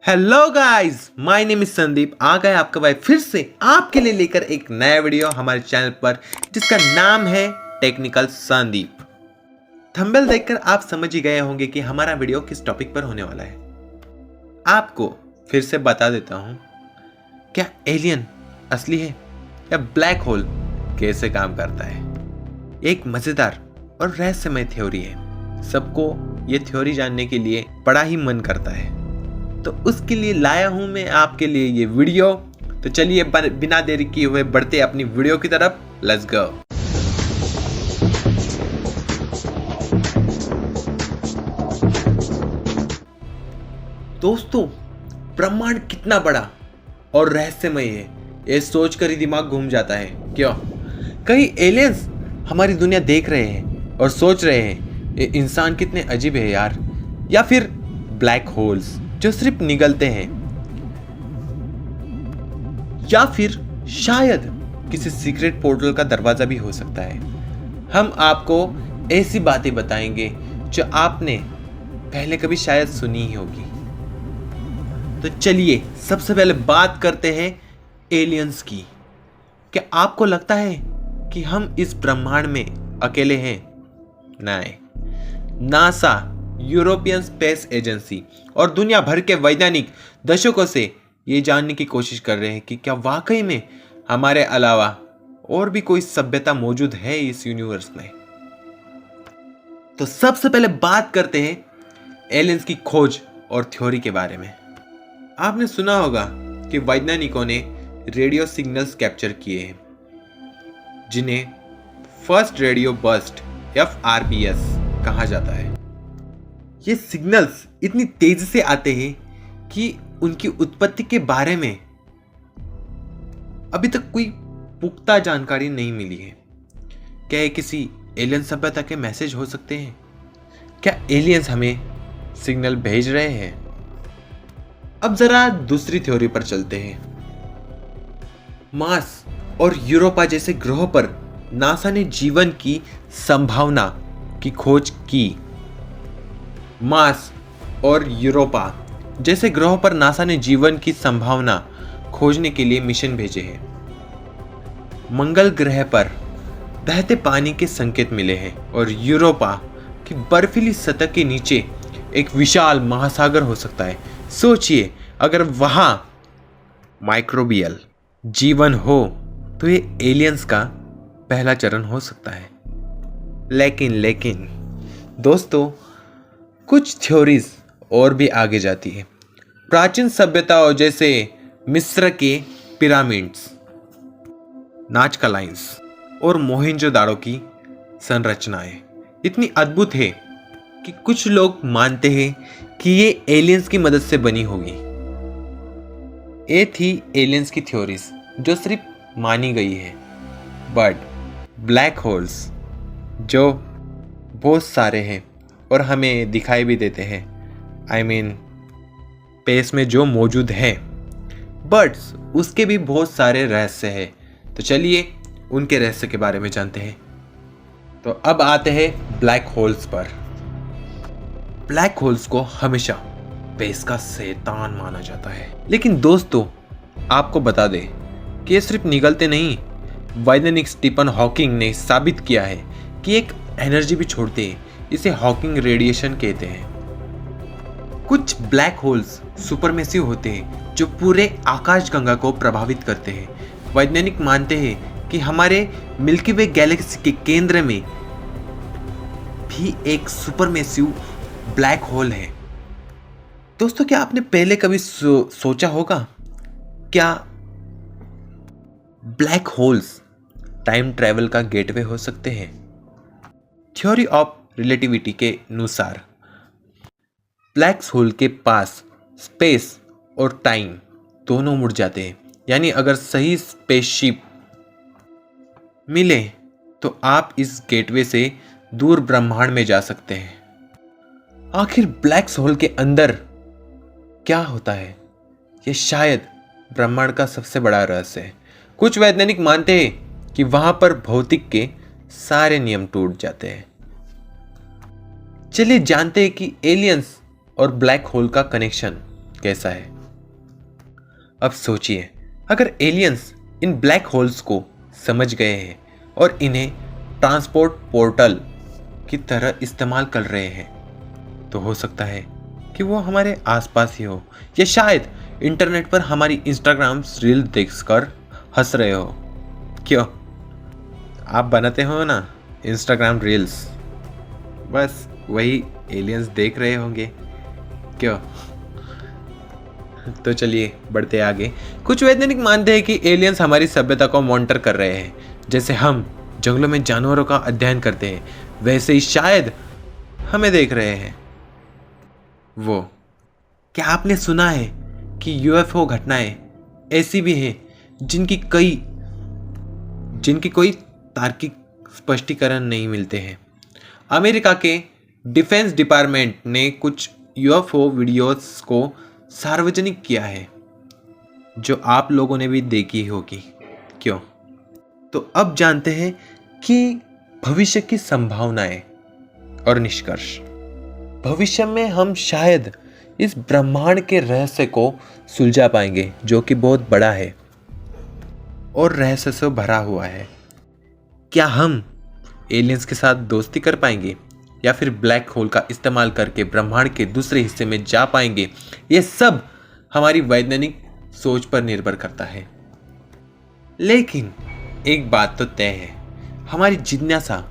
Hello guys, my name is Sandeep. आ गए आपका भाई फिर से आपके लिए लेकर एक नया वीडियो हमारे चैनल पर जिसका नाम है टेक्निकल संदीप। थंबनेल देखकर आप समझ ही गए होंगे कि हमारा वीडियो किस टॉपिक पर होने वाला है। आपको फिर से बता देता हूँ, क्या एलियन असली है या ब्लैक होल कैसे काम करता है। एक मजेदार और रहस्यमय थ्योरी है। सबको ये थ्योरी जानने के लिए बड़ा ही मन करता है, तो उसके लिए लाया हूं मैं आपके लिए ये वीडियो। तो चलिए बिना देरी किए हुए बढ़ते अपनी वीडियो की तरफ। Let's go. दोस्तों, ब्रह्मांड कितना बड़ा और रहस्यमय है, ये सोचकर ही दिमाग घूम जाता है। क्यों? कई एलियंस हमारी दुनिया देख रहे हैं और सोच रहे हैं ये इंसान कितने अजीब है यार, या फिर ब्लैक होल्स जो सिर्फ निगलते हैं, या फिर शायद किसी सीक्रेट पोर्टल का दरवाजा भी हो सकता है। हम आपको ऐसी बातें बताएंगे जो आपने पहले कभी शायद सुनी ही होगी। तो चलिए सबसे पहले बात करते हैं एलियंस की। क्या आपको लगता है कि हम इस ब्रह्मांड में अकेले हैं? नहीं। नासा, यूरोपियन स्पेस एजेंसी और दुनिया भर के वैज्ञानिक दशकों से ये जानने की कोशिश कर रहे हैं कि क्या वाकई में हमारे अलावा और भी कोई सभ्यता मौजूद है इस यूनिवर्स में। तो सबसे पहले बात करते हैं एलियंस की खोज और थ्योरी के बारे में। आपने सुना होगा कि वैज्ञानिकों ने रेडियो सिग्नल्स कैप्चर किए हैं, जिन्हें फर्स्ट रेडियो बर्स्ट FRBS कहा जाता है। ये सिग्नल्स इतनी तेजी से आते हैं कि उनकी उत्पत्ति के बारे में अभी तक कोई पुख्ता जानकारी नहीं मिली है। क्या ये किसी एलियन सभ्यता के मैसेज हो सकते हैं? क्या एलियंस हमें सिग्नल भेज रहे हैं? अब जरा दूसरी थ्योरी पर चलते हैं। मार्स और यूरोपा जैसे ग्रहों पर नासा ने जीवन की संभावना की खोज की। मार्स और यूरोपा जैसे ग्रहों पर नासा ने जीवन की संभावना खोजने के लिए मिशन भेजे हैं। मंगल ग्रह पर बहते पानी के संकेत मिले हैं और यूरोपा की बर्फीली सतह के नीचे एक विशाल महासागर हो सकता है। सोचिए, अगर वहां माइक्रोबियल जीवन हो तो ये एलियंस का पहला चरण हो सकता है। लेकिन दोस्तों, कुछ थ्योरीज और भी आगे जाती है। प्राचीन सभ्यताओं जैसे मिस्र के पिरामिड्स, नाजका लाइन्स और मोहेंजोदाड़ो की संरचनाएं इतनी अद्भुत है कि कुछ लोग मानते हैं कि ये एलियंस की मदद से बनी होगी। ये थी एलियंस की थ्योरीज जो सिर्फ मानी गई है। बट ब्लैक होल्स जो बहुत सारे हैं और हमें दिखाई भी देते हैं, स्पेस में जो मौजूद है, बट उसके भी बहुत सारे रहस्य हैं। तो चलिए उनके रहस्य के बारे में जानते हैं। तो अब आते हैं ब्लैक होल्स पर। ब्लैक होल्स को हमेशा स्पेस का शैतान माना जाता है, लेकिन दोस्तों आपको बता दें कि ये सिर्फ निगलते नहीं। वैज्ञानिक स्टीफन हॉकिंग ने साबित किया है कि एक एनर्जी भी छोड़ते हैं। इसे हॉकिंग रेडिएशन कहते हैं। कुछ ब्लैक होल्स सुपरमेसिव होते हैं जो पूरे आकाशगंगा को प्रभावित करते हैं। वैज्ञानिक मानते हैं कि हमारे मिल्की वे गैलेक्सी के केंद्र में भी एक सुपरमेसिव ब्लैक होल है। दोस्तों, क्या आपने पहले कभी सोचा होगा, क्या ब्लैक होल्स टाइम ट्रैवल का गेटवे हो सकते हैं? थ्योरी ऑफ रिलेटिविटी के अनुसार ब्लैक होल के पास स्पेस और टाइम दोनों मुड़ जाते हैं। यानी अगर सही स्पेसशिप मिले तो आप इस गेटवे से दूर ब्रह्मांड में जा सकते हैं। आखिर ब्लैक होल के अंदर क्या होता है, यह शायद ब्रह्मांड का सबसे बड़ा रहस्य है। कुछ वैज्ञानिक मानते हैं कि वहां पर भौतिक के सारे नियम टूट जाते हैं। चलिए जानते हैं कि एलियंस और ब्लैक होल का कनेक्शन कैसा है। अब सोचिए, अगर एलियंस इन ब्लैक होल्स को समझ गए हैं और इन्हें ट्रांसपोर्ट पोर्टल की तरह इस्तेमाल कर रहे हैं, तो हो सकता है कि वो हमारे आसपास ही हो, या शायद इंटरनेट पर हमारी इंस्टाग्राम रील देखकर हंस रहे हो। क्यों, आप बनाते हो ना इंस्टाग्राम रील्स, बस वही एलियंस देख रहे होंगे। क्यों? तो चलिए बढ़ते आगे। कुछ वैज्ञानिक मानते हैं कि एलियंस हमारी सभ्यता को मॉनिटर कर रहे हैं। जैसे हम जंगलों में जानवरों का अध्ययन करते हैं, वैसे ही शायद हमें देख रहे हैं वो। क्या आपने सुना है कि यूएफओ घटनाएं ऐसी भी हैं जिनकी कोई तार्किक स्पष्टीकरण नहीं मिलते हैं। अमेरिका के डिफेंस डिपार्टमेंट ने कुछ यूएफओ वीडियोस को सार्वजनिक किया है, जो आप लोगों ने भी देखी होगी। क्यों? तो अब जानते हैं कि भविष्य की संभावनाएं और निष्कर्ष। भविष्य में हम शायद इस ब्रह्मांड के रहस्य को सुलझा पाएंगे, जो कि बहुत बड़ा है और रहस्य से भरा हुआ है। क्या हम एलियंस के साथ दोस्ती कर पाएंगे, या फिर ब्लैक होल का इस्तेमाल करके ब्रह्मांड के दूसरे हिस्से में जा पाएंगे? ये सब हमारी वैज्ञानिक सोच पर निर्भर करता है। लेकिन एक बात तो तय है, हमारी जिज्ञासा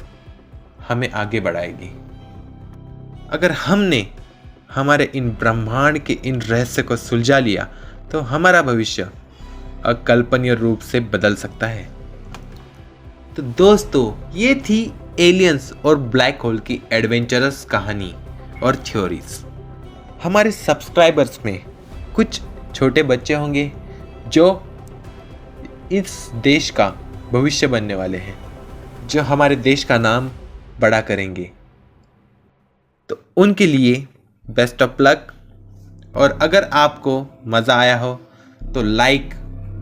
हमें आगे बढ़ाएगी। अगर हमने हमारे इन ब्रह्मांड के इन रहस्य को सुलझा लिया, तो हमारा भविष्य अकल्पनीय रूप से बदल सकता है। तो दोस्तों, ये थी एलियंस और ब्लैक होल की एडवेंचरस कहानी और थ्योरीज। हमारे सब्सक्राइबर्स में कुछ छोटे बच्चे होंगे जो इस देश का भविष्य बनने वाले हैं, जो हमारे देश का नाम बड़ा करेंगे। तो उनके लिए बेस्ट ऑफ लक। और अगर आपको मज़ा आया हो तो लाइक,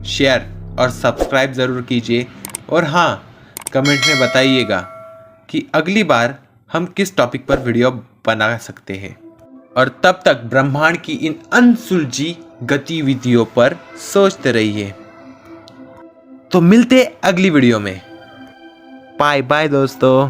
शेयर और सब्सक्राइब ज़रूर कीजिए। और हाँ, कमेंट में बताइएगा कि अगली बार हम किस टॉपिक पर वीडियो बना सकते हैं। और तब तक ब्रह्मांड की इन अनसुलझी गतिविधियों पर सोचते रहिए। तो मिलते अगली वीडियो में। बाय बाय दोस्तों।